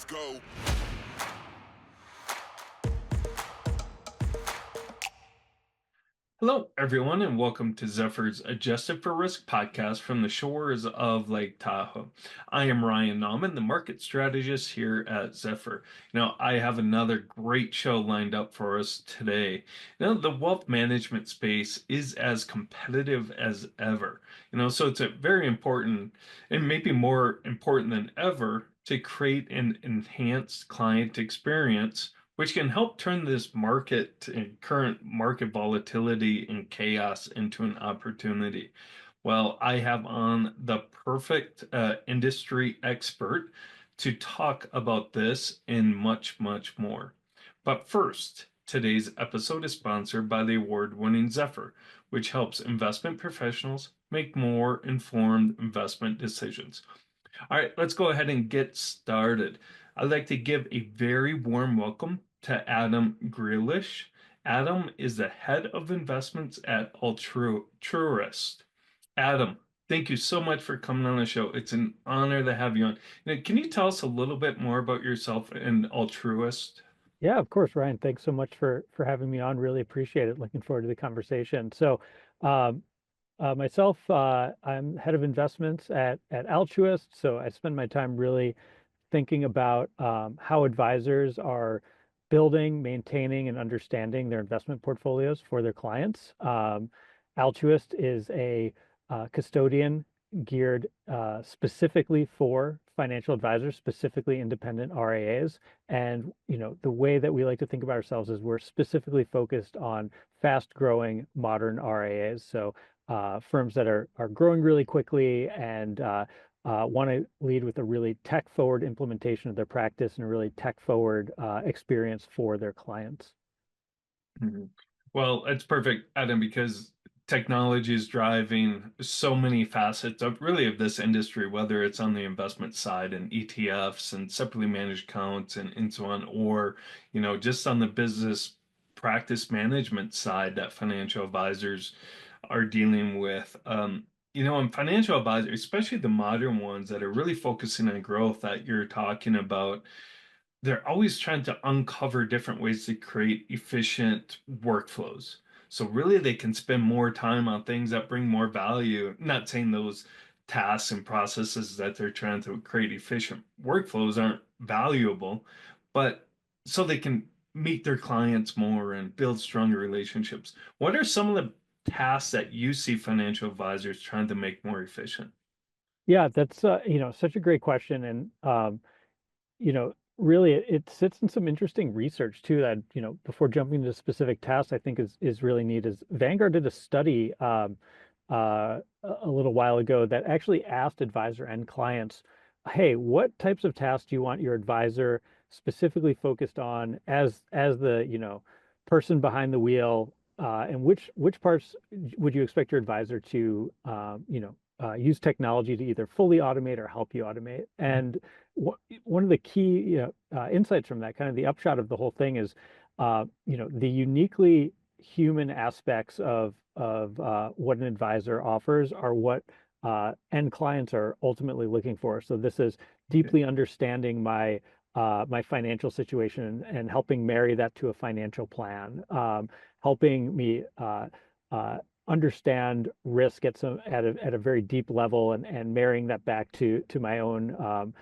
Let's go. Hello, everyone, and welcome to Zephyr's Adjusted for Risk podcast from the shores of Lake Tahoe. I am Ryan Nauman, the market strategist here at Zephyr. I have another great show lined up for us today. The wealth management space is as competitive as ever. So it's a very important and maybe more important than ever to create an enhanced client experience which can help turn this market and current market volatility and chaos into an opportunity. Well, I have on the perfect industry expert to talk about this and much, much more. But first, today's episode is sponsored by the award-winning Zephyr, which helps investment professionals make more informed investment decisions. All right, let's go ahead and get started. I'd like to give a very warm welcome to Adam Grealish. Adam is the head of investments at Altruist. Adam, thank you so much for coming on the show. It's an honor to have you on. Can you tell us a little bit more about yourself and Altruist? Yeah, of course, Ryan. Thanks so much for having me on. Really appreciate it. Looking forward to the conversation. Um, myself, I'm head of investments at Altruist. So I spend my time really thinking about how advisors are building, maintaining, and understanding their investment portfolios for their clients. Altruist is a custodian geared specifically for financial advisors, specifically independent RIAs. And the way that we like to think about ourselves is we're specifically focused on fast-growing modern RIAs. So firms that are growing really quickly and want to lead with a really tech-forward implementation of their practice and a really tech-forward experience for their clients. Mhm. Well, it's perfect, Adam, because technology is driving so many facets of really of this industry, whether it's on the investment side and ETFs and separately managed accounts and so on, or, just on the business practice management side that financial advisors are dealing with. And financial advisors, especially the modern ones that are really focusing on growth that you're talking about, they're always trying to uncover different ways to create efficient workflows. So really they can spend more time on things that bring more value. Not saying those tasks and processes that they're trying to create efficient workflows aren't valuable, but so they can meet their clients more and build stronger relationships. What are some of the tasks that you see financial advisors trying to make more efficient? Yeah, that's such a great question, and really it sits in some interesting research too. That before jumping into specific tasks, I think is really neat. Is Vanguard did a study a little while ago that actually asked advisor and clients, "Hey, what types of tasks do you want your advisor specifically focused on as the person behind the wheel, and which parts would you expect your advisor to use technology to either fully automate or help you automate?" And one of the key insights from that, kind of the upshot of the whole thing, is the uniquely human aspects of what an advisor offers are what end clients are ultimately looking for. So this is deeply understanding my financial situation and helping marry that to a financial plan, helping me understand risk at a very deep level and marrying that back to my own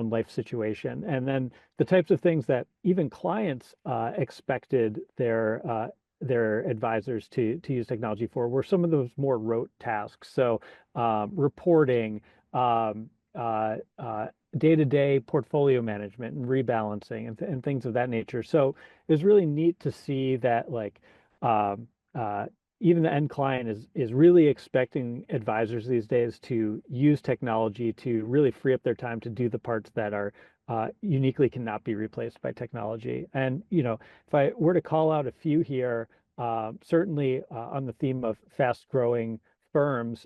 life situation. And then the types of things that even clients expected their advisors to use technology for were some of those more rote tasks. So reporting, day-to-day portfolio management and rebalancing and things of that nature. So it was really neat to see that um, even the end client is really expecting advisors these days to use technology to really free up their time to do the parts that are uniquely cannot be replaced by technology. And if I were to call out a few here, certainly on the theme of fast-growing firms,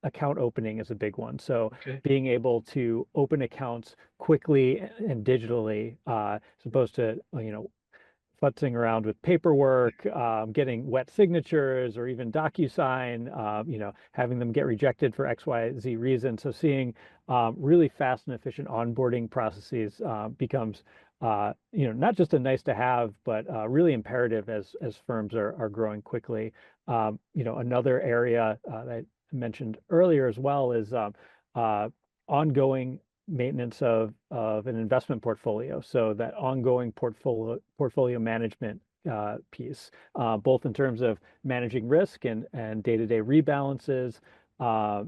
account opening is a big one. So Okay. being able to open accounts quickly and digitally, as opposed to futzing around with paperwork, getting wet signatures, or even DocuSign, having them get rejected for X, Y, Z reason. So seeing really fast and efficient onboarding processes becomes not just a nice to have, but really imperative as firms are growing quickly. Another area that I mentioned earlier as well is uh, ongoing maintenance of an investment portfolio. So that ongoing portfolio management piece, both in terms of managing risk and day-to-day rebalances,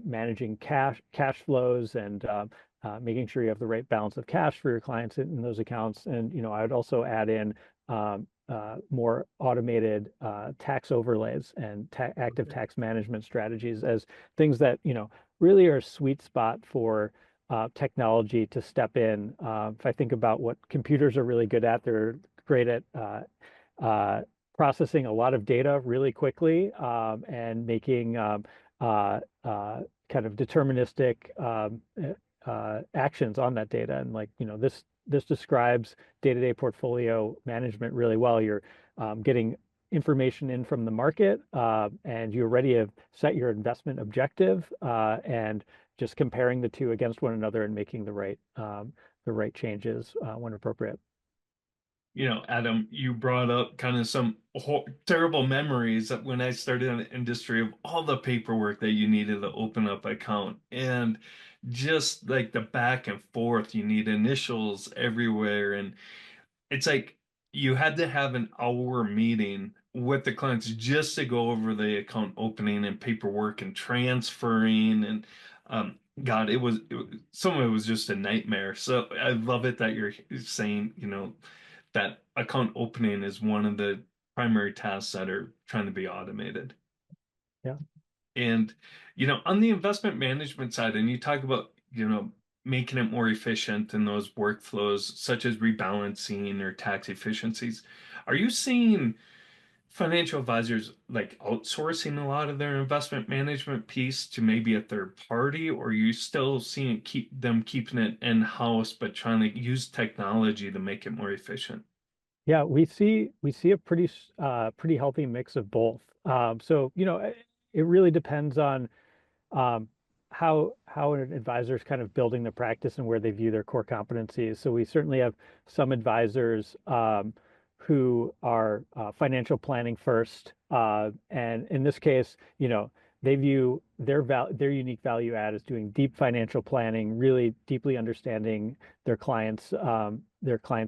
managing cash flows, and making sure you have the right balance of cash for your clients in those accounts. And I would also add in more automated tax overlays and active tax management strategies as things that really are a sweet spot for technology to step in. If I think about what computers are really good at, they're great at uh, processing a lot of data really quickly and making kind of deterministic actions on that data. And this describes day-to-day portfolio management really well. You're getting information in from the market, and you already have set your investment objective, and just comparing the two against one another and making the right changes when appropriate. Adam, you brought up kind of some terrible memories that when I started in the industry of all the paperwork that you needed to open up an account and just like the back and forth, you need initials everywhere. And it's like you had to have an hour meeting with the clients just to go over the account opening and paperwork and transferring. And God, some of it was just a nightmare. So I love it that you're saying, that account opening is one of the primary tasks that are trying to be automated. Yeah. And, on the investment management side, and you talk about, making it more efficient in those workflows, such as rebalancing or tax efficiencies. Are you seeing financial advisors like outsourcing a lot of their investment management piece to maybe a third party, or are you still seeing keeping it in-house, but trying to use technology to make it more efficient? Yeah, we see a pretty healthy mix of both. So it really depends on um, how an advisor is kind of building the practice and where they view their core competencies. So we certainly have some advisors who are financial planning first, and in this case, they view their unique value add as doing deep financial planning, really deeply understanding their client's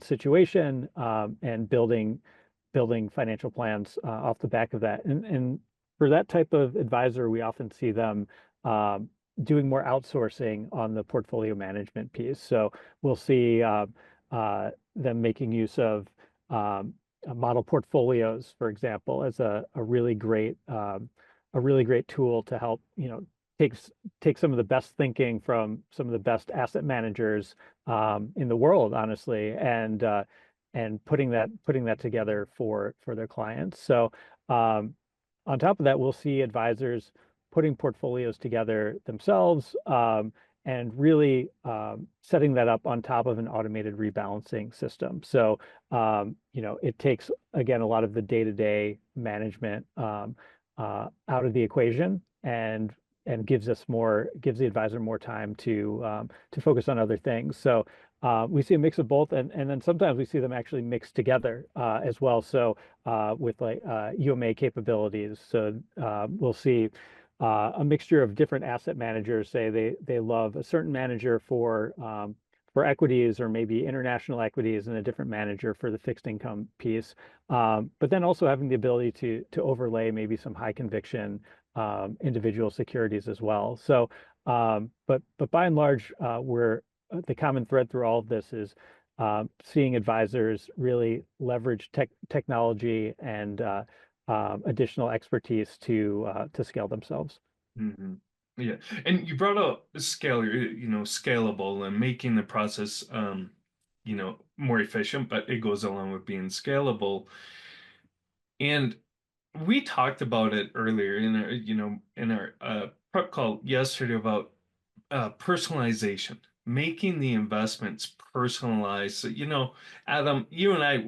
situation, and building financial plans off the back of that. And for that type of advisor, we often see them um, doing more outsourcing on the portfolio management piece. So we'll see them making use of model portfolios, for example, as a really great tool to help take take some of the best thinking from some of the best asset managers in the world, honestly, and putting that together for their clients. So on top of that, we'll see advisors putting portfolios together themselves, and really setting that up on top of an automated rebalancing system. So, it takes, again, a lot of the day-to-day management out of the equation, and gives the advisor more time to focus on other things. So we see a mix of both, and then sometimes we see them actually mixed together as well. So with like UMA capabilities. So we'll see a mixture of different asset managers. Say they love a certain manager for equities, or maybe international equities, and a different manager for the fixed income piece. But then also having the ability to overlay maybe some high conviction individual securities as well. So, but by and large, the common thread through all of this is seeing advisors really leverage technology and additional expertise to scale themselves. Hmm. Yeah. And you brought up scalable and making the process, more efficient, but it goes along with being scalable. And we talked about it earlier in our prep call yesterday about personalization, making the investments personalized. So, Adam, you and I.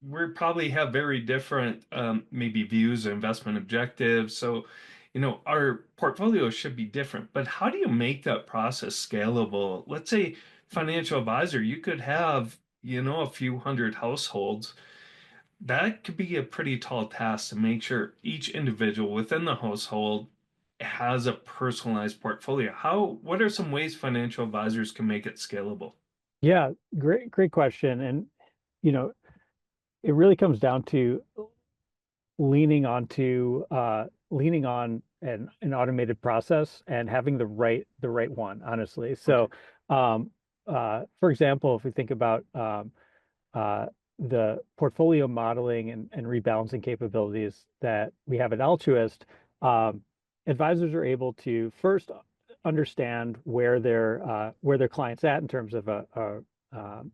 we probably have very different maybe views or investment objectives. So, our portfolio should be different. But how do you make that process scalable? Let's say financial advisor, you could have, a few hundred households. That could be a pretty tall task to make sure each individual within the household has a personalized portfolio. What are some ways financial advisors can make it scalable? Yeah, great question. And you know, it really comes down to leaning on an automated process and having the right one, honestly. Okay. So, for example, if we think about uh, the portfolio modeling and rebalancing capabilities that we have at Altruist, um, advisors are able to first understand where their clients at in terms of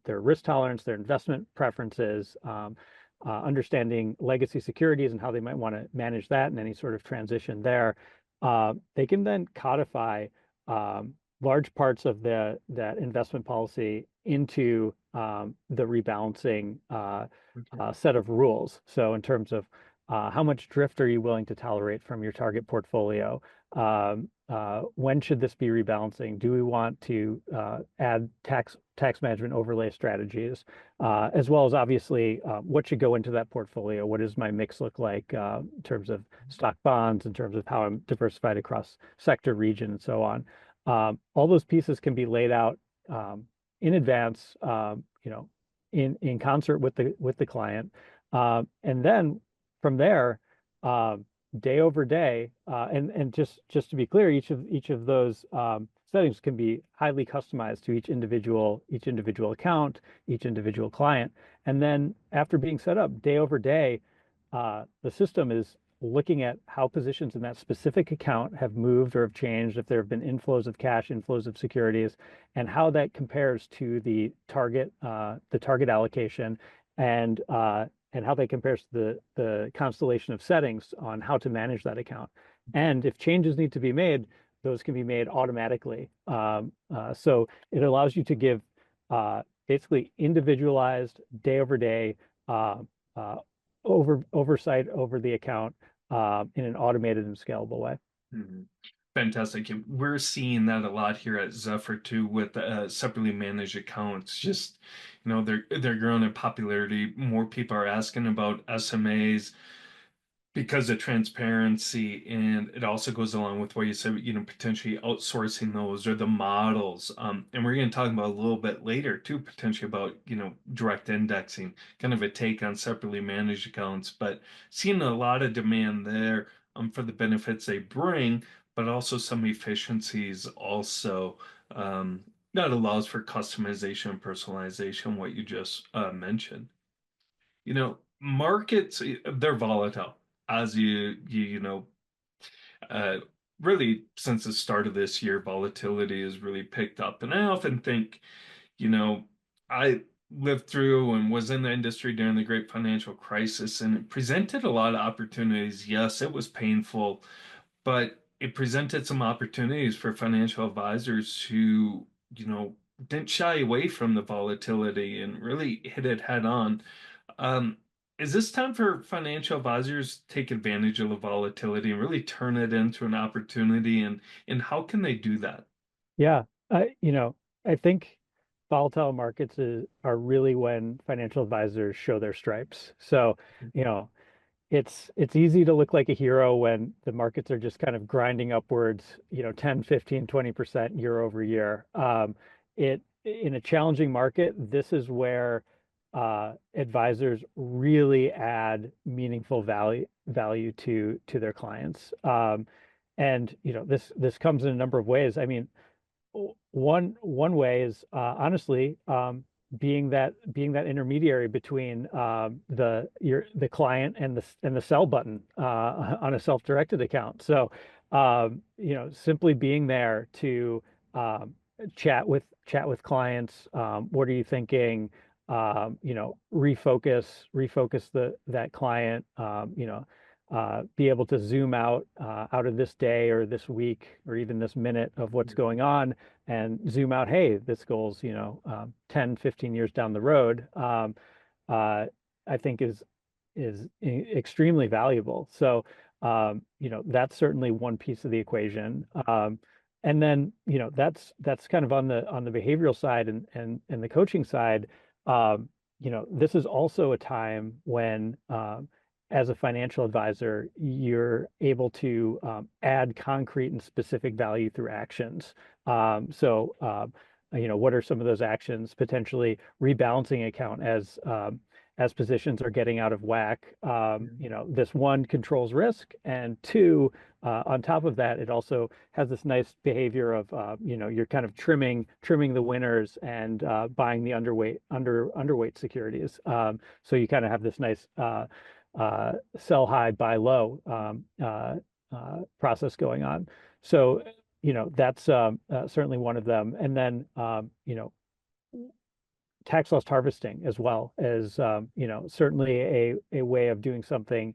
their risk tolerance, their investment preferences, understanding legacy securities and how they might want to manage that and any sort of transition there. They can then codify large parts of that investment policy into the rebalancing Okay. set of rules. So in terms of how much drift are you willing to tolerate from your target portfolio? When should this be rebalancing? Do we want to add tax management overlay strategies, as well as obviously what should go into that portfolio? What does my mix look like in terms of stock bonds, in terms of how I'm diversified across sector, region, and so on? All those pieces can be laid out in advance, in concert with the client, and then from there, uh, day over day, and just to be clear, each of those settings can be highly customized to each individual account, each individual client, and then after being set up day over day, the system is looking at how positions in that specific account have moved or have changed, if there have been inflows of cash, inflows of securities, and how that compares to the target allocation, and how that compares to the constellation of settings on how to manage that account. And if changes need to be made, those can be made automatically. So it allows you to give basically individualized day over day uh, uh, oversight over the account in an automated and scalable way. Mhm. Fantastic. And we're seeing that a lot here at Zephyr too with separately managed accounts. Just, they're growing in popularity. More people are asking about SMAs because of transparency, and it also goes along with what you said, potentially outsourcing those or the models. And we're going to talk about a little bit later too, potentially about, direct indexing, kind of a take on separately managed accounts, but seeing a lot of demand there for the benefits they bring, but also some efficiencies also that allows for customization and personalization, what you just mentioned. Markets, they're volatile as uh, really since the start of this year, volatility has really picked up. And I often think, you know, I lived through and was in the industry during the great financial crisis, and it presented a lot of opportunities. Yes, it was painful, but it presented some opportunities for financial advisors who, didn't shy away from the volatility and really hit it head on. Um, is this time for financial advisors to take advantage of the volatility and really turn it into an opportunity? And how can they do that? Yeah, I think volatile markets are really when financial advisors show their stripes. So, you know, it's easy to look like a hero when the markets are just kind of grinding upwards, 10, 15, 20% year over year. It in a challenging market, this is where advisors really add meaningful value to their clients. And this comes in a number of ways. I mean, one way is honestly being that intermediary between the client and the sell button on a self-directed account. So simply being there to chat with clients. What are you thinking? Refocus that client. Be able to zoom out of this day or this week or even this minute of what's going on and zoom out, hey, this goal's, 10, 15 years down the road. Uh, I think is extremely valuable. So, that's certainly one piece of the equation. And then, that's kind of on the behavioral side and the coaching side. This is also a time when, as a financial advisor, you're able to add concrete and specific value through actions. What are some of those actions? Potentially rebalancing account as positions are getting out of whack. This one controls risk, and two, on top of that, it also has this nice behavior of, you're kind of trimming the winners and buying the underweight securities. So you kind of have this nice sell high, buy low process going on. So, that's certainly one of them. And then, tax loss harvesting as well as certainly a way of doing something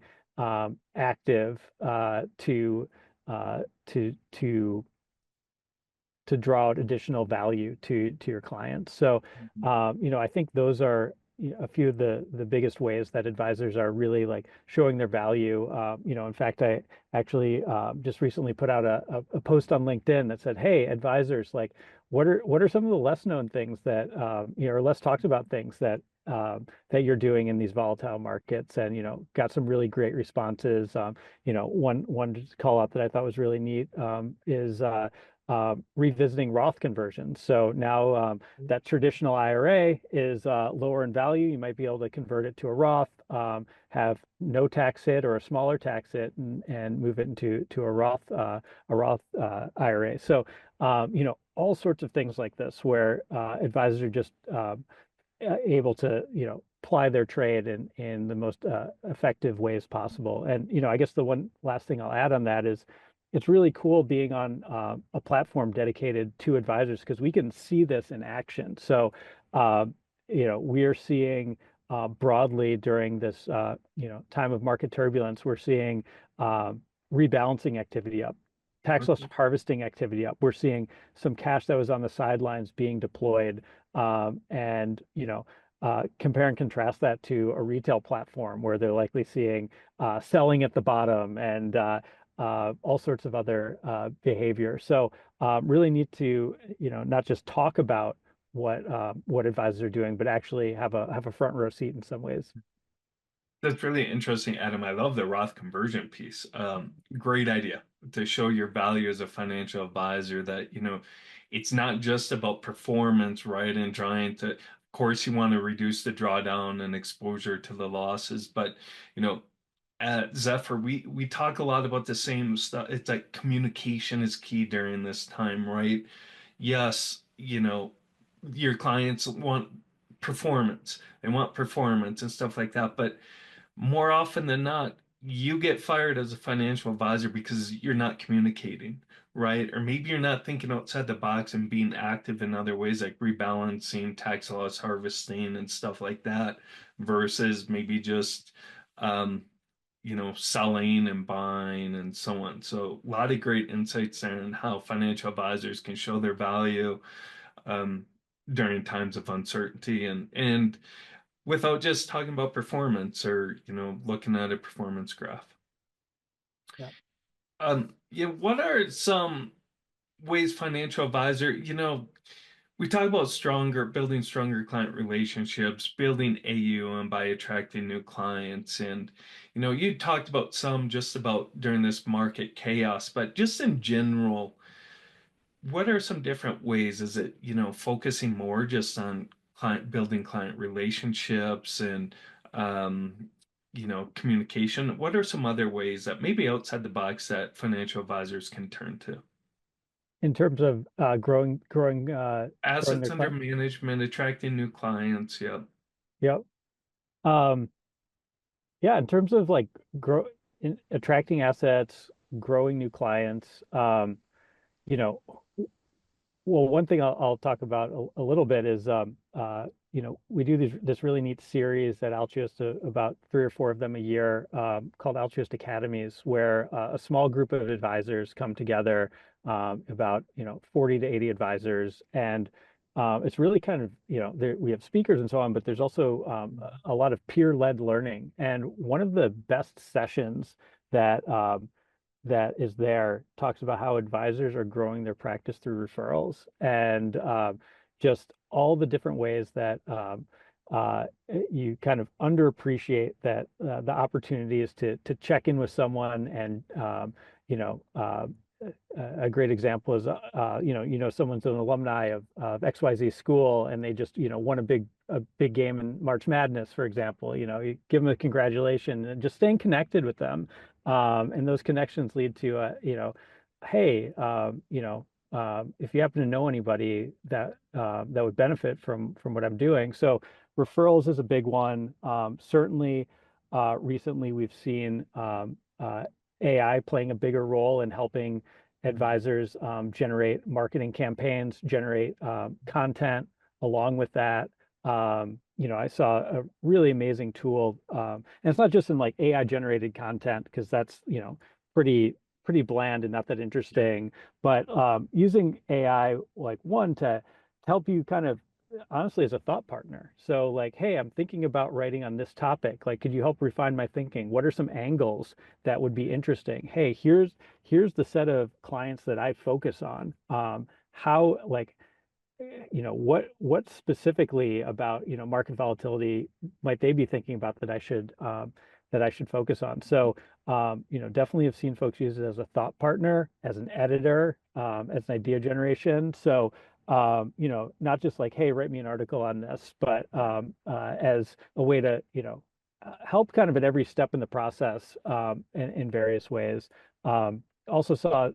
active uh, to to to draw out additional value to your clients. So, I think those are a few of the biggest ways that advisors are really like showing their value. In fact, I actually just recently put out a post on LinkedIn that said, "Hey, advisors, like, what are some of the less known things that or less talked about things that you're doing in these volatile markets?" And got some really great responses. One call out that I thought was really neat is revisiting Roth conversions. So now that traditional IRA is lower in value, you might be able to convert it to a Roth, have no tax hit or a smaller tax hit, and move it into a Roth IRA. So all sorts of things like this where advisors are just able to ply their trade in the most effective ways possible. And I guess the one last thing I'll add on that is it's really cool being on a platform dedicated to advisors because we can see this in action. So uh, we are seeing broadly during this time of market turbulence, we're seeing rebalancing activity up, tax loss Okay. harvesting activity up. We're seeing some cash that was on the sidelines being deployed, and compare and contrast that to a retail platform where they're likely seeing selling at the bottom and all sorts of other behavior. So really need to not just talk about what advisors are doing, but actually have a front row seat in some ways. That's really interesting, Adam. I love the Roth conversion piece. Great idea to show your value as a financial advisor that, it's not just about performance, right? And trying to, of course, you want to reduce the drawdown and exposure to the losses, but, you know, at Zephyr, we talk a lot about the same stuff. It's like communication is key during this time, right? Yes, your clients want performance. They want performance and stuff like that, but more often than not, you get fired as a financial advisor because you're not communicating, right? Or maybe you're not thinking outside the box and being active in other ways like rebalancing, tax loss harvesting, and stuff like that, versus maybe just, um, selling and buying and so on. So a lot of great insights there on how financial advisors can show their value um, during times of uncertainty and without just talking about performance or looking at a performance graph. Yeah. Yeah, what are some ways financial advisor, we talk about building stronger client relationships, building AUM by attracting new clients. And, you talked about some just about during this market chaos, but just in general, what are some different ways? Is it, focusing more just on building client relationships and, um, communication? What are some other ways that maybe outside the box that financial advisors can turn to? In terms of growing Assets their under client. management, attracting new clients. Yeah. Yep. Um, yeah, in terms of like attracting assets, growing new clients, you know, well, one thing I'll talk about a little bit is, we do this really neat series at Altruist, about three or four of them a year, called Altruist Academies, where a small group of advisors come together, about 40 to 80 advisors, and it's really kind of, there, we have speakers and so on, but there's also a lot of peer-led learning. And one of the best sessions that that is there talks about how advisors are growing their practice through referrals and just all the different ways that you kind of underappreciate that the opportunity is to check in with someone and you know a great example is someone's an alumni of XYZ school and they just won a big game in March Madness, for example. You give them a congratulation and just staying connected with them, and those connections lead to hey, if you happen to know anybody that would benefit from what I'm doing. So referrals is a big one. Certainly, recently we've seen AI playing a bigger role in helping advisors generate marketing campaigns, generate content along with that. I saw a really amazing tool, and it's not just in like AI generated content because that's pretty bland and not that interesting, but using AI like one to help you kind of honestly as a thought partner. So like, hey, I'm thinking about writing on this topic. Like, could you help refine my thinking? What are some angles that would be interesting? Hey, here's the set of clients that I focus on. How like what specifically about market volatility might they be thinking about that I should focus on? So definitely have seen folks use it as a thought partner, as an editor, as an idea generation. So not just like, hey, write me an article on this, but as a way to help kind of at every step in the process in various ways. Also saw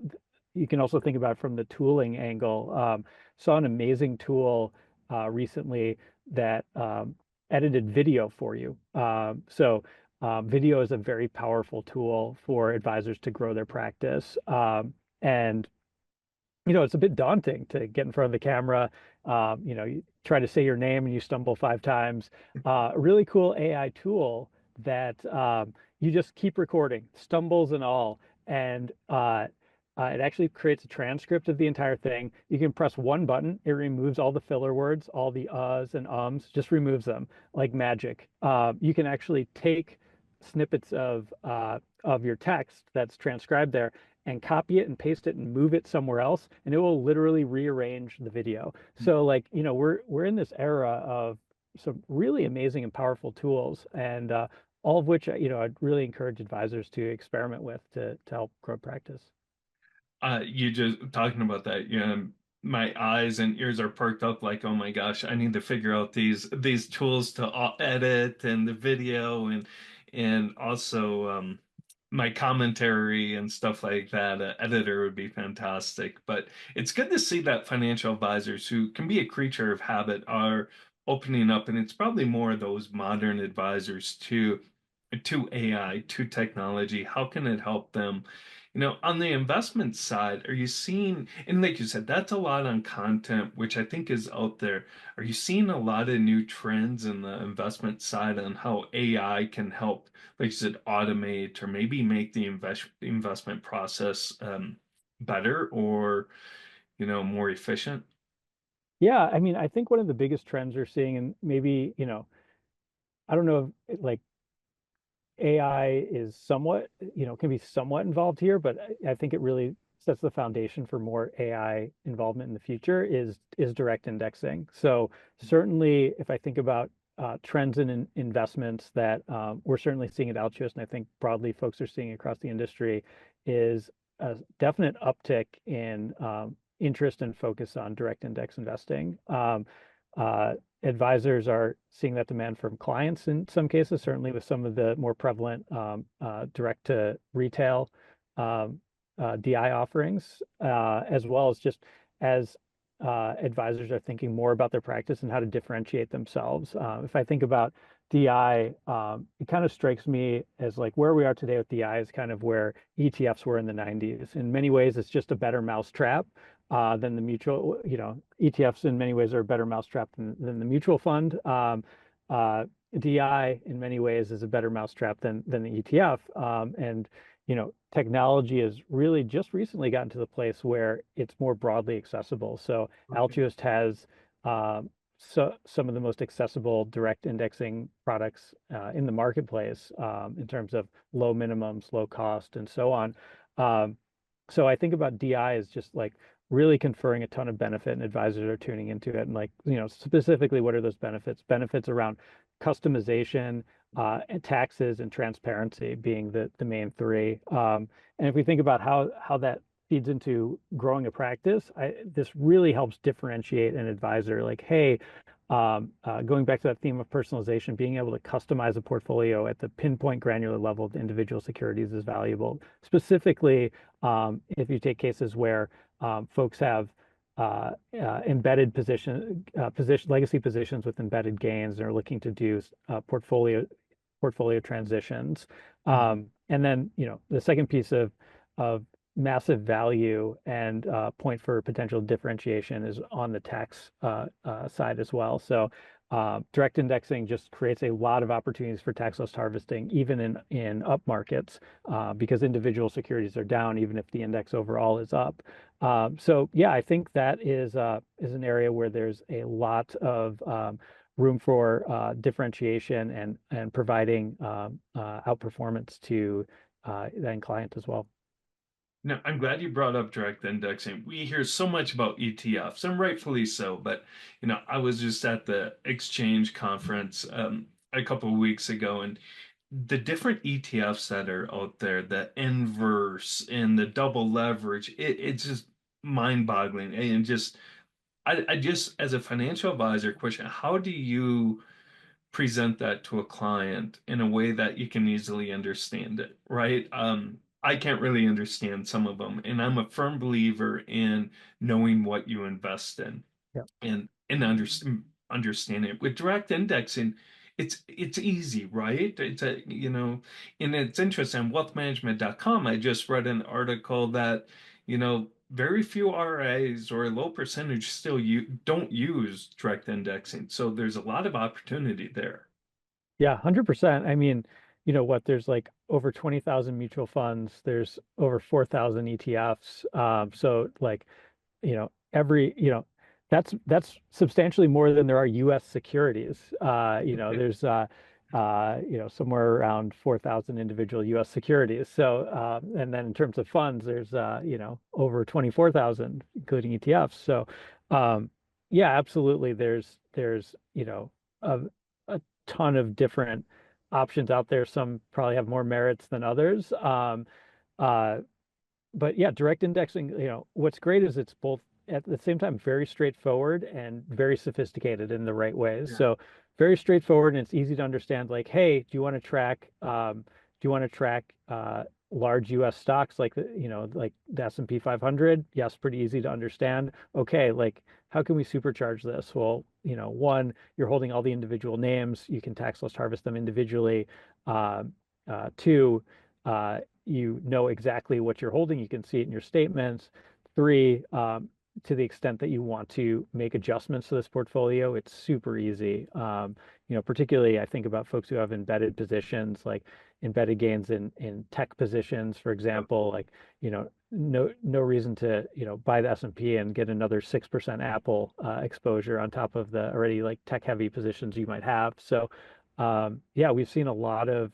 you can also think about it from the tooling angle. Saw an amazing tool recently that edited video for you. Video is a very powerful tool for advisors to grow their practice. And it's a bit daunting to get in front of the camera. You try to say your name and you stumble 5 times. A really cool AI tool that you just keep recording, stumbles and all, and it actually creates a transcript of the entire thing. You can press one button, it removes all the filler words, all the uhs and ums, just removes them like magic. You can actually take snippets of your text that's transcribed there and copy it and paste it and move it somewhere else, and it will literally rearrange the video. So like, we're in this era of some really amazing and powerful tools, and all of which I'd really encourage advisors to experiment with to help grow practice. You just talking about that, my eyes and ears are perked up like, oh my gosh, I need to figure out these tools to edit and the video and also my commentary and stuff like that. Editor would be fantastic. But it's good to see that financial advisors who can be a creature of habit are opening up, and it's probably more of those modern advisors to AI, to technology. How can it help them? On the investment side, are you seeing, and like you said, that's a lot on content, which I think is out there. Are you seeing a lot of new trends in the investment side on how AI can help, like you said, automate or maybe make the investment process better or, more efficient? Yeah, I mean, I think one of the biggest trends we're seeing, and maybe, I don't know if like AI is somewhat, can be somewhat involved here, but I think it really sets the foundation for more AI involvement in the future is direct indexing. So certainly, if I think about trends in investments that we're certainly seeing at Altruist, and I think broadly folks are seeing across the industry, is a definite uptick in interest and focus on direct index investing. Advisors are seeing that demand from clients in some cases, certainly with some of the more prevalent direct to retail DI offerings, as well as just as advisors are thinking more about their practice and how to differentiate themselves. If I think about DI, it kind of strikes me as like where we are today with DI is kind of where ETFs were in the 90s. In many ways, it's just a better mousetrap than the mutual. ETFs in many ways are a better mousetrap than the mutual fund. DI in many ways is a better mousetrap than the ETF. And technology has really just recently gotten to the place where it's more broadly accessible. So Okay. Altruist has so some of the most accessible direct indexing products in the marketplace in terms of low minimums, low cost, and so on. Um, so I think about DI as just like really conferring a ton of benefit, and advisors are tuning into it. And like, specifically, what are those benefits? Benefits around customization, and taxes, and transparency being the main three. And if we think about how that feeds into growing a practice, this really helps differentiate an advisor. Like, hey, going back to that theme of personalization, being able to customize a portfolio at the pinpoint granular level of the individual securities is valuable. Specifically, if you take cases where folks have embedded legacy positions with embedded gains and are looking to do portfolio transitions. Mhm. And then, the second piece of massive value and point for potential differentiation is on the tax side as well. So direct indexing just creates a lot of opportunities for tax loss harvesting, even in up markets, because individual securities are down, even if the index overall is up. So yeah, I think that is an area where there's a lot of room for differentiation and providing outperformance to the end client as well. Now, I'm glad you brought up direct indexing. We hear so much about ETFs, and rightfully so. But I was just at the exchange conference a couple of weeks ago, and the different ETFs that are out there, the inverse and the double leverage, it's just mind-boggling. And just I just as a financial advisor, question: how do you present that to a client in a way that you can easily understand it, right? I can't really understand some of them, and I'm a firm believer in knowing what you invest in Yeah. and understand it. With direct indexing, it's easy, right? And it's interesting. Wealthmanagement.com, I just read an article that, very few RIAs or a low percentage still don't use direct indexing. So there's a lot of opportunity there. Yeah, 100%. I mean, there's like over 20,000 mutual funds, there's over 4,000 ETFs. So like, every, that's substantially more than there are US securities. There's somewhere around 4,000 individual US securities. So and then in terms of funds, there's over 24,000 including ETFs. So yeah, absolutely there's a, a ton of different options out there. Some probably have more merits than others. Uh, but yeah, direct indexing, what's great is it's both at the same time very straightforward and very sophisticated in the right ways. Yeah. So very straightforward and it's easy to understand. Like, hey, do you want to track large U.S. stocks like like the S&P 500? Yes, pretty easy to understand. Okay, like how can we supercharge this? Well, one, you're holding all the individual names. You can tax loss harvest them individually. Uh, Two, you know exactly what you're holding. You can see it in your statements. Three, to the extent that you want to make adjustments to this portfolio, it's super easy. Particularly I think about folks who have embedded positions, like embedded gains in tech positions, for Yep. example, like, no reason to, buy the S&P and get another 6% Apple exposure on top of the already like tech heavy positions you might have. So yeah, we've seen a lot of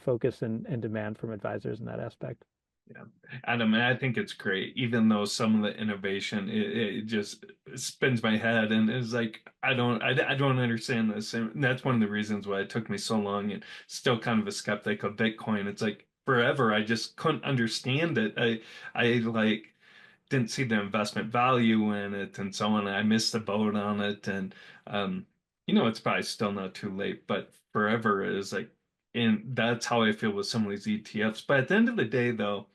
focus and demand from advisors in that aspect. Yeah. Adam, I think it's great, even though some of the innovation, it just spins my head and is like, I don't understand this. And that's one of the reasons why it took me so long and still kind of a skeptic of Bitcoin. It's like forever, I just couldn't understand it. I like didn't see the investment value in it and so on. I missed the boat on it. And, um, it's probably still not too late, but forever is like, and that's how I feel with some of these ETFs. But at the end of the day, though,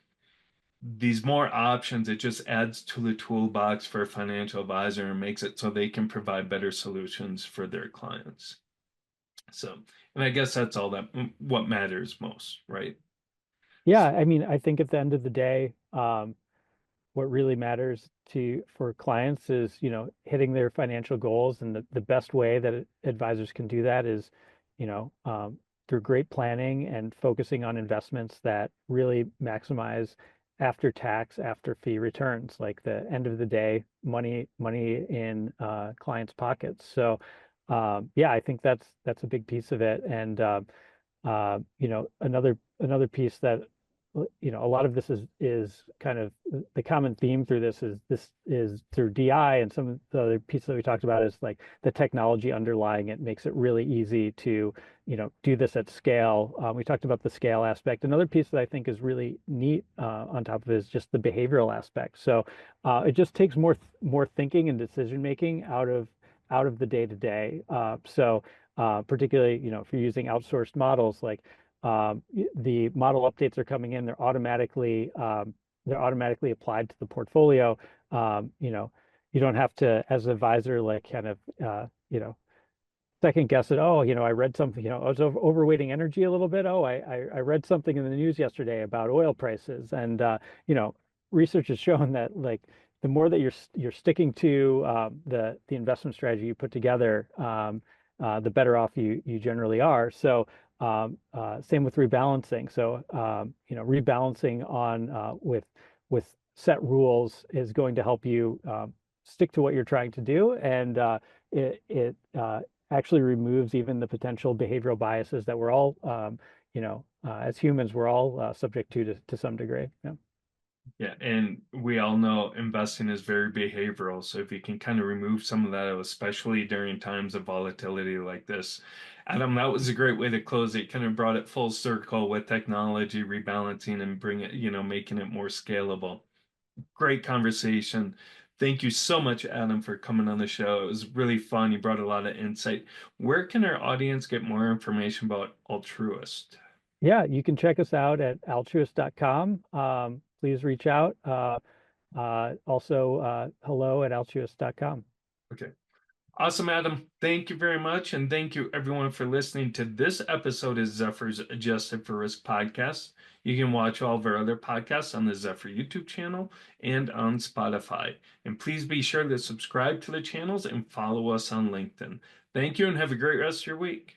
these more options, it just adds to the toolbox for a financial advisor and makes it so they can provide better solutions for their clients. So, and I guess that's all that what matters most, right? Yeah, I mean, I think at the end of the day, what really matters to for clients is, hitting their financial goals, and the best way that advisors can do that is, through great planning and focusing on investments that really maximize after tax, after fee returns, like the end of the day money in clients' pockets. So yeah, I think that's a big piece of it. And another piece that a lot of this is kind of the common theme through this is through DI, and some of the other pieces that we talked about is like the technology underlying it makes it really easy to do this at scale. We talked about the scale aspect. Another piece that I think is really neat on top of it is just the behavioral aspect. So it just takes more thinking and decision making out of the day to day. So particularly, if you're using outsourced models, like the model updates are coming in, they're automatically applied to the portfolio. You don't have to, as an advisor, like kind of, second guess it. Oh, I read something, I was overweighting energy a little bit. Oh, I read something in the news yesterday about oil prices. And, research has shown that like the more that you're sticking to the investment strategy you put together, the better off you generally are. So same with rebalancing. So rebalancing on with set rules is going to help you stick to what you're trying to do, and it actually removes even the potential behavioral biases that we're all as humans we're all subject to some degree. Yeah. Yeah, and we all know investing is very behavioral. So if you can kind of remove some of that, especially during times of volatility like this, Adam, that was a great way to close it. Kind of brought it full circle with technology, rebalancing, and bring it, making it more scalable. Great conversation. Thank you so much, Adam, for coming on the show. It was really fun. You brought a lot of insight. Where can our audience get more information about Altruist? Yeah, you can check us out at altruist.com. Please reach out. Also, hello at altruist.com. Okay. Awesome, Adam. Thank you very much. And thank you, everyone, for listening to this episode of Zephyr's Adjusted for Risk podcast. You can watch all of our other podcasts on the Zephyr YouTube channel and on Spotify. And please be sure to subscribe to the channels and follow us on LinkedIn. Thank you and have a great rest of your week.